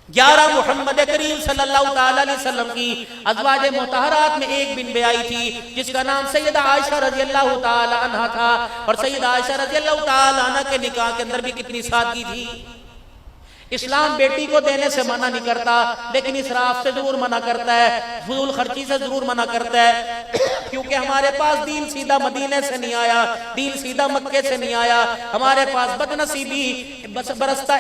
11 मुहम्मद करीम सल्लल्लाहु ताला अलैहि वसल्लम की अज़वाज मुतहरात में एक बिन आई थी जिसका नाम सैयदा आयशा रज़ियल्लाहु ताला अन्हा था। और सैयदा आयशा रज़ियल्लाहु ताला अन्हा के निकाह के अंदर भी कितनी सादगी थी। इस्लाम बेटी को देने से मना नहीं करता, लेकिन इसराफ से जरूर मना करता है, फजूल खर्ची से जरूर मना करता है। क्योंकि हमारे पास दीन सीधा मदीने से नहीं आया, दीन सीधा मक्के से नहीं आया। हमारे पास बदनसीबी बरसता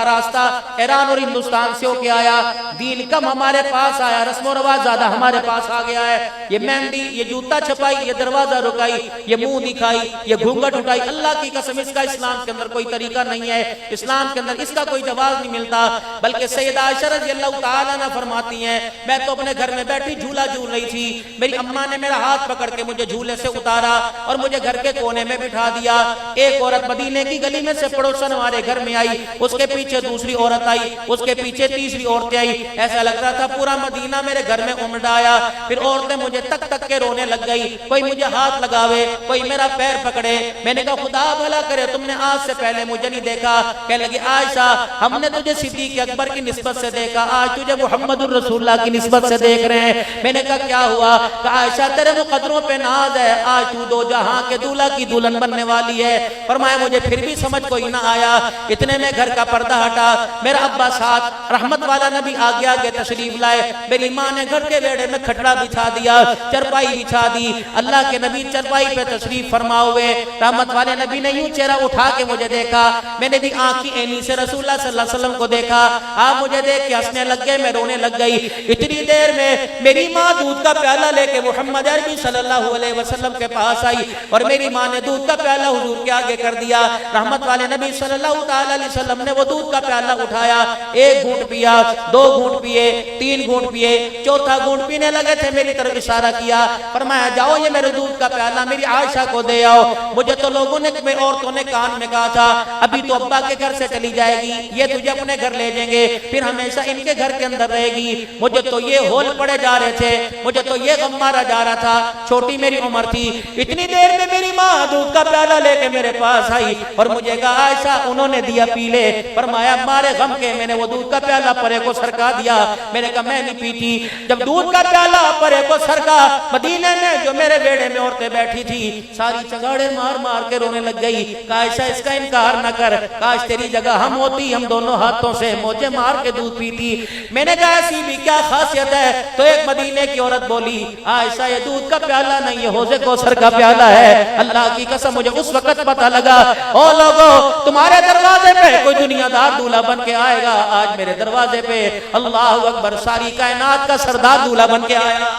रास्ता ईरान और हिंदुस्तान से होके आया। दीन कम हमारे पास आया, रस्म रवाज ज्यादा हमारे पास आ गया है। ये मेहंदी, ये जूता छपाई, ये दरवाजा रुकाई, ये मुंह दिखाई, ये घूंघट उठाई, अल्लाह की कसम इसका इस्लाम के अंदर कोई तरीका नहीं है। इस्लाम के अंदर इसका कोई जवाब नहीं मिलता। बल्कि सैयदा आयशा रज़ियल्लाहु ताला अन्हा फरमाती हैं, मैं तो अपने घर में बैठी झूला झूल रही थी, मेरी अम्मा ने मेरा हाथ पकड़ के मुझे झूले से उतारा और मुझे घर के कोने में बिठा दिया। एक औरत मदीने की गली में से पड़ोसन हमारे घर में आई, उसके पीछे दूसरी औरत आई, उसके पीछे तीसरी औरतें आई। ऐसा लग रहा था पूरा मदीना मेरे घर में उमड़ आया। फिर औरतें मुझे तक तक के रोने लग गई, कोई मुझे हाथ लगावे, कोई मेरा पैर पकड़े। मैंने कहा खुदा भला करे, तुमने आज से पहले मुझे नहीं देखा। कहने लगी आयशा, हमने तुझे सिद्दीक अकबर की निस्बत से देखा, आज तुझे मुहम्मदुर रसूलुल्लाह की निस्बत से देख रहे हैं। मैंने कहा क्या हुआ? कहा आयशा तेरे मुकद्दरों पे नाज है, आज तू दो जहां के दूल्हा की दुल्हन बनने वाली है। फरमाया मुझे फिर भी समझ कोई ना आया। इतने में घर का पर्दा हटा, मेरा अब्बा साथ रहमत वाला नबी आगे आगे तशरीफ लाए। मेरी माँ ने घर के वेड़े में खटड़ा बिछा दिया, चरपाई बिछा दी। अल्लाह के नबी चरपाई पे तशरीफ फरमा हुए। रहमत वाले नबी ने यूं चेहरा उठा के मुझे देखा, मैंने भी आँख की ऐनी से रसूलुल्लाह सल्लल्लाहु अलैहि वसल्लम को देखा। आप मुझे देख के हंसने लग गए, मैं रोने लग गई। इतनी देर में मेरी माँ दूध का प्याला लेके मोहम्मद अरबी सल्लल्लाहु अलैहि वसल्लम के पास आई और मेरी माँ ने दूध का प्याला हुजूर के आगे कर दिया। रहमत वाले नबी सल्लल्लाहु ताला अलैहि वसल्लम ने वो दूध का प्याला उठाया, एक घूंट पिया, दो घूंट पिए, तीन घूंट पिए, चौथा घूंट पीने लगे थे, मेरी तरफ इशारा किया, फरमाया जाओ ये मेरे दूध का प्याला मेरी आयशा को दे आओ। मुझे तो लोगों ने, औरतों ने कान में कहा था अभी तो अब्बा के घर से चली जाएगी, ये तुझे अपने घर ले जाएंगे, फिर हमेशा इनके घर के अंदर रहेगी। मुझे तो ये होल पड़े जा रहे थे, मुझे तो ये गम मारा जा रहा था, छोटी मेरी उम्र थी। इतनी देर में मेरी माँ दूध का प्याला लेके मेरे पास आई और मुझे कहा आयशा उन्होंने दिया पी ले। फरमाया मारे गम के मैंने वो दूध का प्याला परे को सरका दिया। मैंने कहा मैं नहीं पीती। जब दूध का प्याला परे को सरका, मदीने में जो मेरे बेड़े में औरतें बैठी थी सारी चगाड़े मार मार के रोने लग गई। आयशा इसका इनकार न कर, काश तेरी जगह हम होती, हम दोनों हाथों से मोजे मार के दूध पीती। मैंने कहा ऐसी भी क्या खासियत है? तो एक मदीने की औरत बोली आयशा ये दूध का प्याला नहीं, ये हौज़े कौसर का प्याला है। अल्लाह की कसम मुझे उस वक्त पता लगा, ओ लोगों तुम्हारे दरवाजे पे कोई दुनियादार दूल्हा बन के आएगा, आज मेरे दरवाजे पे अल्लाह अकबर सारी कायनात का सरदार दूल्हा बन के आया।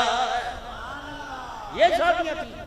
ये शादियां थी।